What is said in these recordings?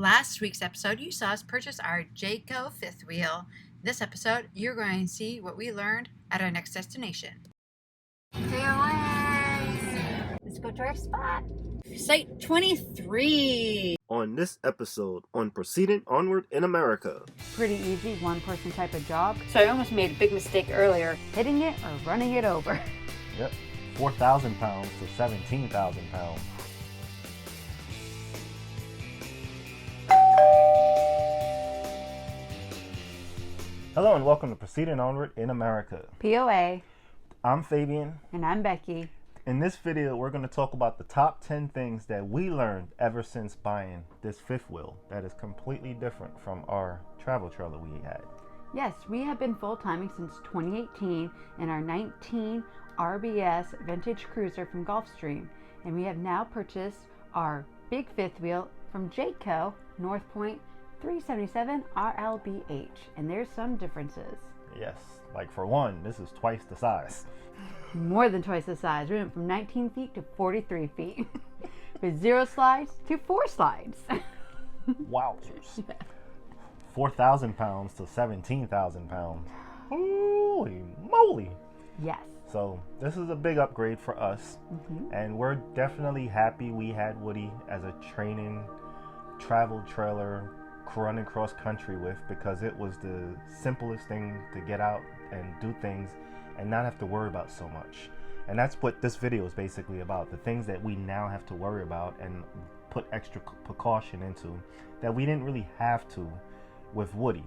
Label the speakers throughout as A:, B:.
A: Last week's episode, you saw us purchase our Jayco fifth wheel. This episode, you're going to see what we learned at our next destination. POA! Let's go to our spot. Site 23.
B: On this episode on Proceeding Onward in America.
C: Pretty easy, one-person type of job. So I almost made a big mistake earlier, hitting it or running it over.
B: Yep, 4,000 pounds to 17,000 pounds. Hello and welcome to Proceeding Onward in America.
C: POA.
B: I'm Fabian.
C: And I'm Becky.
B: In this video, we're going to talk about the top 10 things that we learned ever since buying this fifth wheel that is completely different from our travel trailer we had.
C: Yes, we have been full-timing since 2018 in our 19 RBS vintage cruiser from Gulfstream. And we have now purchased our big fifth wheel from Jayco Northpoint 377 RLBH. And there's some differences.
B: Yes, like for one, this is twice the size.
C: More than twice the size. We went from 19 feet to 43 feet. With 0 slides to 4 slides.
B: Wowzers. 4,000 pounds to 17,000 pounds. Holy moly.
C: Yes.
B: So this is a big upgrade for us. And we're definitely happy we had Woody as a training travel trailer running cross country with, because it was the simplest thing to get out and do things and not have to worry about so much. And that's what this video is basically about, the things that we now have to worry about and put extra precaution into that we didn't really have to with Woody.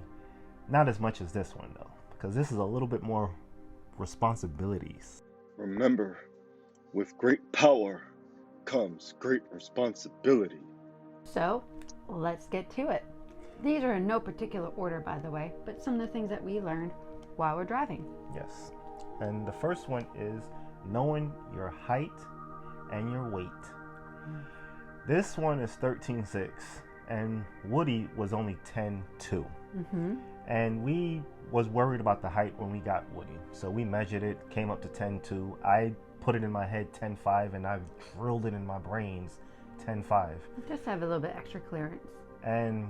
B: Not as much as this one though, because this is a little bit more responsibilities.
D: Remember, with great power comes great responsibility.
C: So let's get to it. These are in no particular order, by the way, but some of the things that we learned while we're driving.
B: Yes. And the first one is knowing your height and your weight. This one is 13.6 and Woody was only 10.2. And we was worried about the height when we got Woody. So we measured it, came up to 10.2. I put it in my head 10.5 and I've drilled it in my brains 10.5.
C: Just have a little bit extra clearance.
B: And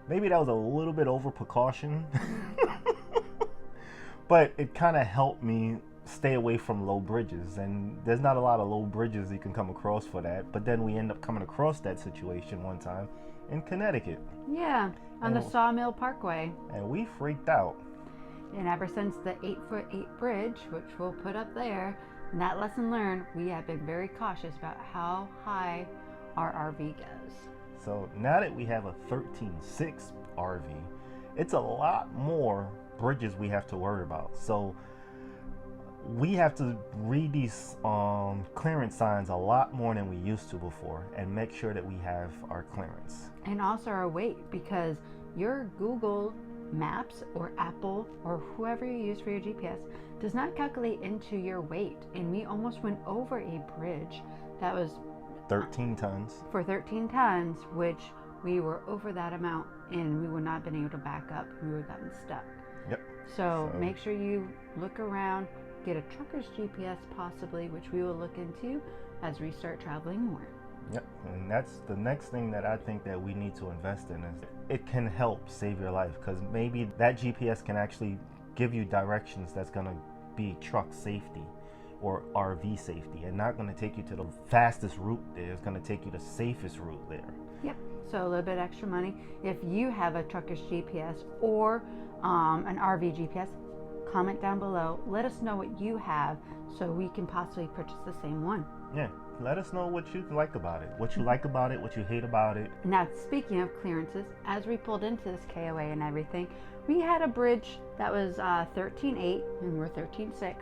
B: maybe that was a little bit over precaution. But it kind of helped me stay away from low bridges, and there's not a lot of low bridges you can come across for that. But then we end up coming across that situation one time in Connecticut.
C: Yeah, on the Sawmill Parkway.
B: And we freaked out.
C: And ever since the 8'8" bridge, which we'll put up there, and that lesson learned, we have been very cautious about how high our RV goes.
B: So now that we have a 13.6 RV, it's a lot more bridges we have to worry about. So we have to read these clearance signs a lot more than we used to before and make sure that we have our clearance.
C: And also our weight, because your Google Maps or Apple or whoever you use for your GPS does not calculate into your weight. And we almost went over a bridge that was
B: 13 tons.
C: For 13 tons, which we were over that amount and we would not have been able to back up. We would have gotten stuck.
B: Yep.
C: So make sure you look around, get a trucker's GPS possibly, which we will look into as we start traveling more.
B: Yep. And that's the next thing that I think that we need to invest in, is it can help save your life, because maybe that GPS can actually give you directions that's going to be truck safety or RV safety, and not going to take you to the fastest route there. It's going to take you the safest route there.
C: Yep. So a little bit extra money. If you have a trucker's GPS or an RV GPS, comment down below. Let us know what you have so we can possibly purchase the same one.
B: Yeah. Let us know what you like about it. What you like about it, what you hate about it.
C: Now, speaking of clearances, as we pulled into this KOA and everything, we had a bridge that was 13.8 and we're 13.6.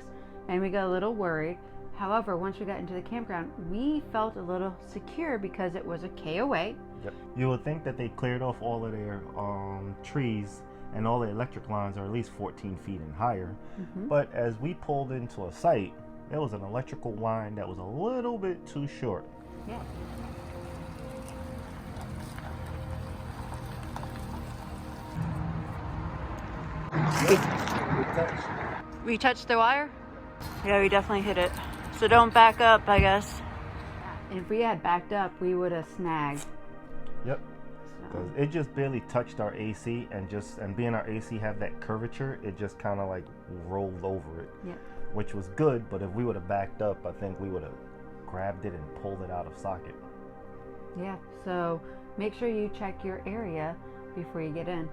C: And we got a little worried. However, once we got into the campground, we felt a little secure because it was a KOA.
B: Yep. You would think that they cleared off all of their trees and all the electric lines are at least 14 feet and higher. But as we pulled into a site, there was an electrical line that was a little bit too short.
C: Yeah. We touched the wire? Yeah, we definitely hit it. So don't back up, I guess. If we had backed up, we would have snagged.
B: Yep.
C: So
B: because it just barely touched our AC, and being our AC have that curvature, it just kind of like rolled over it.
C: Yeah.
B: Which was good, but if we would have backed up, I think we would have grabbed it and pulled it out of socket.
C: Yeah, so make sure you check your area before you get in.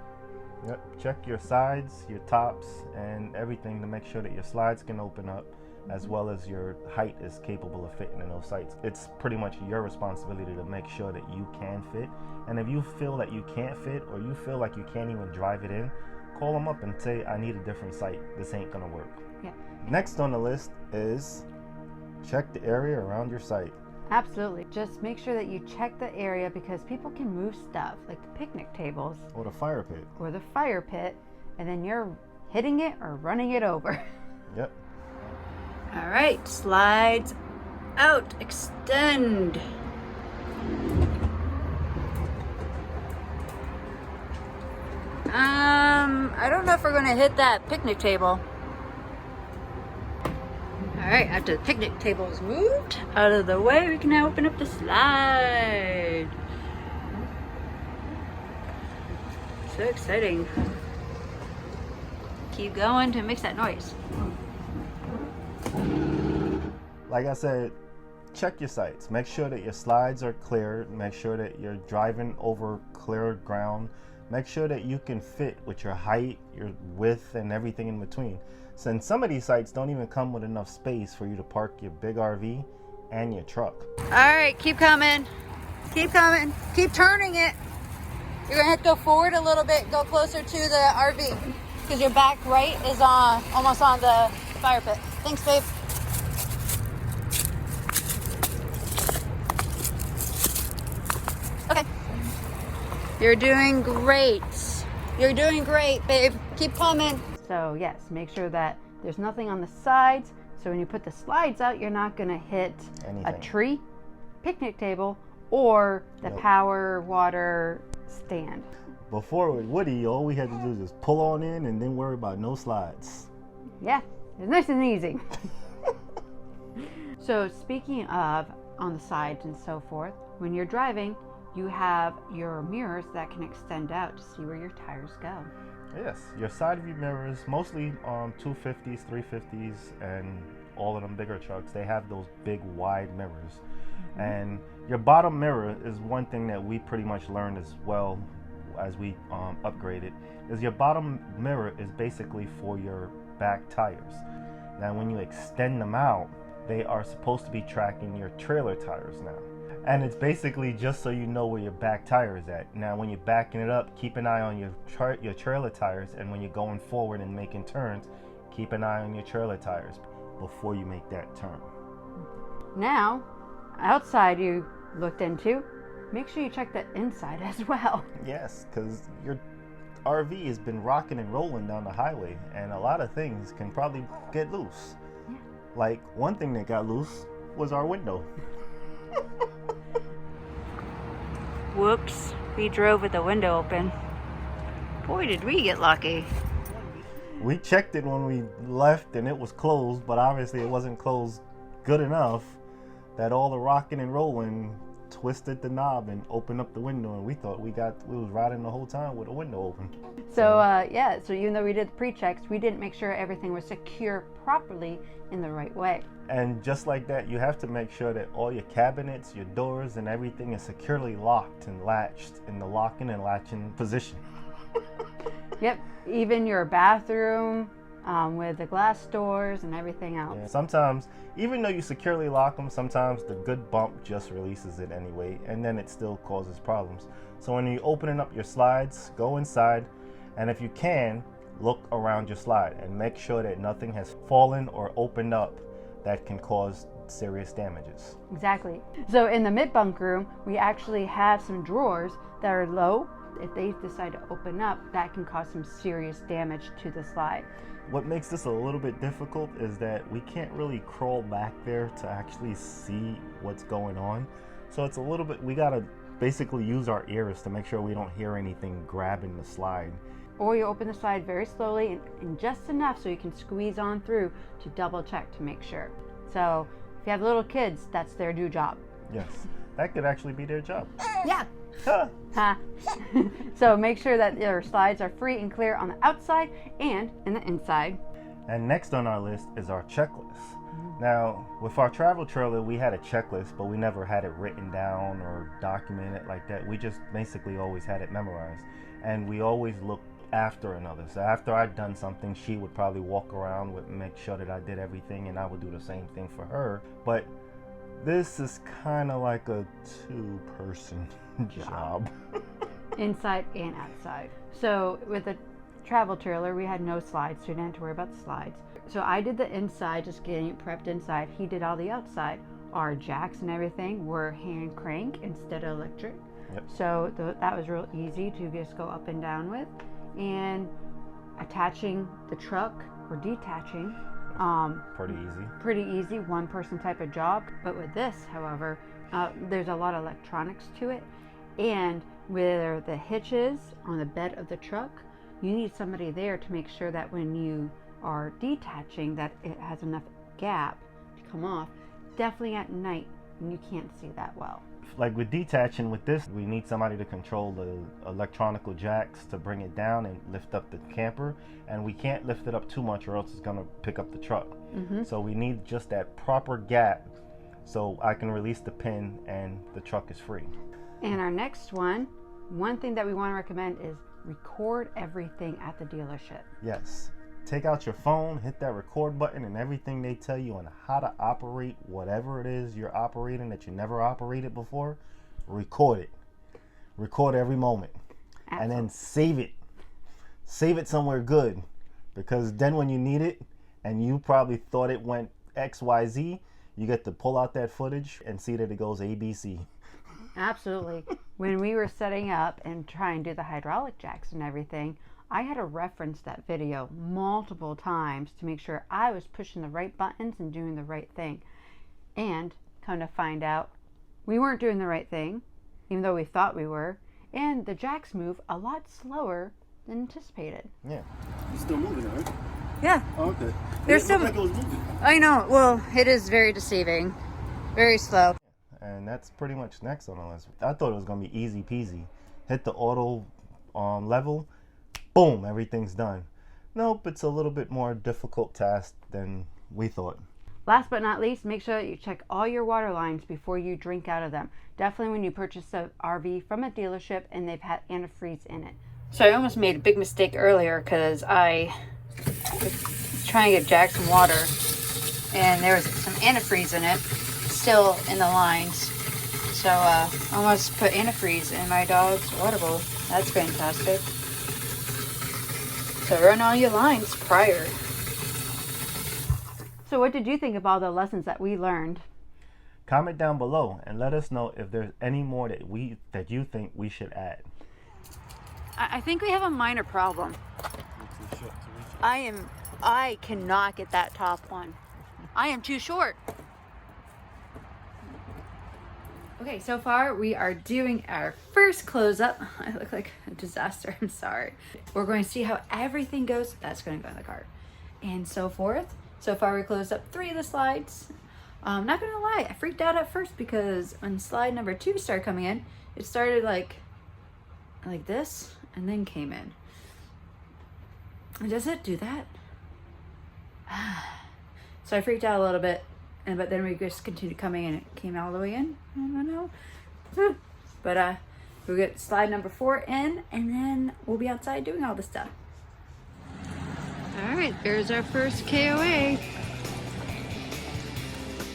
B: Yep, check your sides, your tops, and everything to make sure that your slides can open up, as well as your height is capable of fitting in those sites. It's pretty much your responsibility to make sure that you can fit. And if you feel that you can't fit, or you feel like you can't even drive it in, call them up and say, I need a different site. This ain't gonna work.
C: Yeah.
B: Next on the list is check the area around your site.
C: Absolutely. Just make sure that you check the area, because people can move stuff like the picnic tables
B: Or the fire pit.
C: or the fire pit, and then you're hitting it or running it over.
B: Yep.
A: All right, slides out, extend. I don't know if we're gonna hit that picnic table. All right, after the picnic table is moved out of the way, we can now open up the slide. So exciting. Keep going to make that noise.
B: Like I said, check your sites. Make sure that your slides are clear. Make sure that you're driving over clear ground. Make sure that you can fit with your height, your width, and everything in between. Since some of these sites don't even come with enough space for you to park your big RV and your truck.
A: All right, keep coming. Keep coming. Keep turning it. You're gonna have to go forward a little bit, go closer to the RV, because your back right is on, almost on the fire pit. Thanks, babe. Okay. You're doing great. You're doing great, babe. Keep coming.
C: So yes, make sure that there's nothing on the sides, so when you put the slides out, you're not going to hit
B: Anything.
C: a tree, picnic table, or the
B: Nope.
C: power water stand.
B: Before with Woody, all we had to do was just pull on in and then worry about no slides.
C: Yeah, it's nice and easy. So speaking of on the sides and so forth, when you're driving, you have your mirrors that can extend out to see where your tires go.
B: Yes, your side view mirrors, mostly 250s, 350s, and all of them bigger trucks, they have those big wide mirrors. And your bottom mirror is one thing that we pretty much learned as well as we upgraded, is your bottom mirror is basically for your back tires. Now when you extend them out, they are supposed to be tracking your trailer tires now. And it's basically just so you know where your back tire is at. Now when you're backing it up, keep an eye on your trailer tires, and when you're going forward and making turns, keep an eye on your trailer tires before you make that turn.
C: Now, outside you looked into, make sure you check the inside as well.
B: Yes, because your RV has been rocking and rolling down the highway, and a lot of things can probably get loose.
C: Yeah.
B: Like one thing that got loose was our window.
A: Whoops, we drove with the window open. Boy, did we get lucky.
B: We checked it when we left and it was closed, but obviously it wasn't closed good enough that all the rocking and rolling twisted the knob and opened up the window, and we thought we was riding the whole time with the window open.
C: So so even though we did the pre-checks, we didn't make sure everything was secure properly in the right way.
B: And just like that, you have to make sure that all your cabinets, your doors, and everything is securely locked and latched in the locking and latching position.
C: Yep, even your bathroom with the glass doors and everything else.
B: Yeah, sometimes, even though you securely lock them, sometimes the good bump just releases it anyway, and then it still causes problems. So when you're opening up your slides, go inside, and if you can, look around your slide and make sure that nothing has fallen or opened up that can cause serious damages.
C: Exactly. So in the mid-bunk room, we actually have some drawers that are low. If they decide to open up, that can cause some serious damage to the slide.
B: What makes this a little bit difficult is that we can't really crawl back there to actually see what's going on. So it's a little bit, we gotta basically use our ears to make sure we don't hear anything grabbing the slide.
C: Or you open the slide very slowly and just enough so you can squeeze on through to double check to make sure. So if you have little kids, that's their new job.
B: Yes, that could actually be their job.
C: Yeah. Ha. So make sure that your slides are free and clear on the outside and in the inside.
B: And next on our list is our checklist. Now, with our travel trailer, we had a checklist, but we never had it written down or documented like that. We just basically always had it memorized. And we always looked after another. So after I'd done something, she would probably walk around with make sure that I did everything, and I would do the same thing for her. But this is kind of like a two-person job.
C: Inside and outside. So with the travel trailer, we had no slides, so we didn't have to worry about the slides. So I did the inside, just getting it prepped inside. He did all the outside. Our jacks and everything were hand crank instead of electric.
B: Yep.
C: So that was real easy to just go up and down with. And attaching the truck or detaching, pretty easy, one person type of job. But with this, however, there's a lot of electronics to it, and with the hitches on the bed of the truck, you need somebody there to make sure that when you are detaching that it has enough gap to come off. Definitely at night when you can't see that well.
B: Like with detaching with this, we need somebody to control the electronical jacks to bring it down and lift up the camper, and we can't lift it up too much or else it's gonna pick up the truck. So we need just that proper gap so I can release the pin and the truck is free.
C: And our next one thing that we want to recommend is record everything at the dealership.
B: Yes. Take out your phone, hit that record button, and everything they tell you on how to operate whatever it is you're operating that you never operated before, record it. Record every moment.
C: Absolutely.
B: And then save it. Save it somewhere good, because then when you need it and you probably thought it went XYZ, you get to pull out that footage and see that it goes ABC.
C: Absolutely. When we were setting up and trying to do the hydraulic jacks and everything, I had to reference that video multiple times to make sure I was pushing the right buttons and doing the right thing. And come to find out, we weren't doing the right thing, even though we thought we were. And the jacks move a lot slower than anticipated.
B: Yeah.
D: It's still moving, right?
A: Yeah.
D: Oh, okay.
A: There's
D: It
A: some.
D: looked like it was moving.
A: I know. Well, it is very deceiving. Very slow.
B: And that's pretty much next on the list. I thought it was going to be easy peasy. Hit the auto level, boom, everything's done. Nope, it's a little bit more difficult task than we thought.
C: Last but not least, make sure that you check all your water lines before you drink out of them. Definitely when you purchase an RV from a dealership and they've had antifreeze in it.
A: So I almost made a big mistake earlier because I was trying to get Jack some water, and there was some antifreeze in it, still in the lines. So I almost put antifreeze in my dog's water bowl. That's fantastic. So run all your lines prior.
C: So what did you think of all the lessons that we learned?
B: Comment down below and let us know if there's any more that you think we should add.
A: I think we have a minor problem. I cannot get that top one. I am too short.
C: Okay, so far we are doing our first close-up. I look like a disaster, I'm sorry. We're going to see how everything goes. That's going to go in the cart. And so forth. So far we closed up 3 of the slides. I'm not going to lie, I freaked out at first because when slide number 2 started coming in, it started like this and then came in. And does it do that? So I freaked out a little bit. But then we just continued coming and it came all the way in. I don't know. But we'll get slide number 4 in and then we'll be outside doing all this stuff.
A: All right, there's our first KOA.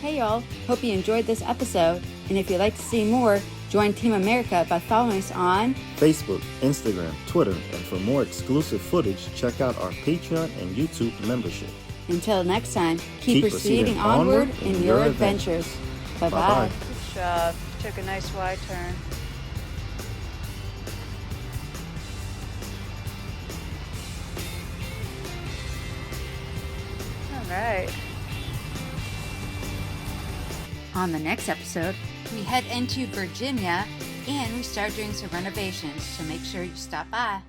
C: Hey y'all, hope you enjoyed this episode. And if you'd like to see more, join Team America by following us on
B: Facebook, Instagram, Twitter, and for more exclusive footage, check out our Patreon and YouTube membership.
C: Until next time, keep proceeding onward in your adventures. Bye-bye.
A: Good job. Took a nice wide turn. All right.
C: On the next episode,
A: We head into Virginia and we start doing some renovations, so make sure you stop by.